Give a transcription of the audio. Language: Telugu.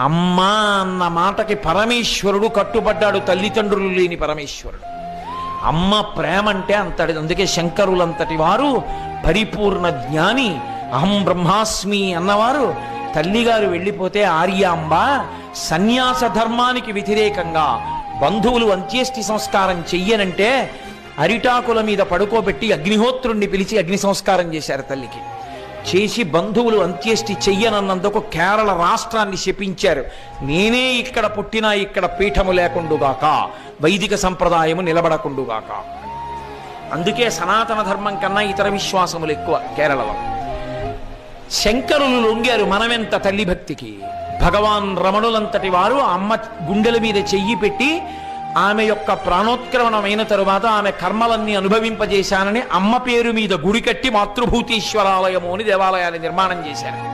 అమ్మా అన్న మాటకి పరమేశ్వరుడు కట్టుబడ్డాడు, తల్లిదండ్రులు లేని పరమేశ్వరుడు. అమ్మ ప్రేమ అంటే అంతటి. అందుకే శంకరులంతటి వారు పరిపూర్ణ జ్ఞాని, అహం బ్రహ్మాస్మి అన్నవారు తల్లిగారు వెళ్ళిపోతే ఆర్యాంబ సన్యాస ధర్మానికి వ్యతిరేకంగా బంధువులు అంత్యేష్టి సంస్కారం చెయ్యనంటే అరిటాకుల మీద పడుకోబెట్టి అగ్నిహోత్రుణ్ణి పిలిచి అగ్ని సంస్కారం చేశారు తల్లికి. చేసి బంధువులు అంత్యేష్టి చెయ్యనన్నందుకు కేరళ రాష్ట్రాన్ని శపించారు. నేనే ఇక్కడ పుట్టినా ఇక్కడ పీఠము లేకుండుగాక, వైదిక సంప్రదాయము నిలబడకుండుగాక. అందుకే సనాతన ధర్మం కన్నా ఇతర విశ్వాసములు ఎక్కువ కేరళలో. శంకరులు లొంగారు మనమెంత తల్లి భక్తికి. భగవాన్ రమణులంతటి వారు అమ్మ గుండెల మీద చెయ్యి పెట్టి ఆమె యొక్క ప్రాణోత్క్రమణమైన తరువాత ఆమె కర్మలన్నీ అనుభవింపజేశానని అమ్మ పేరు మీద గుడి కట్టి మాతృభూతీశ్వరాలయము అని దేవాలయాన్ని నిర్మాణం చేశారు.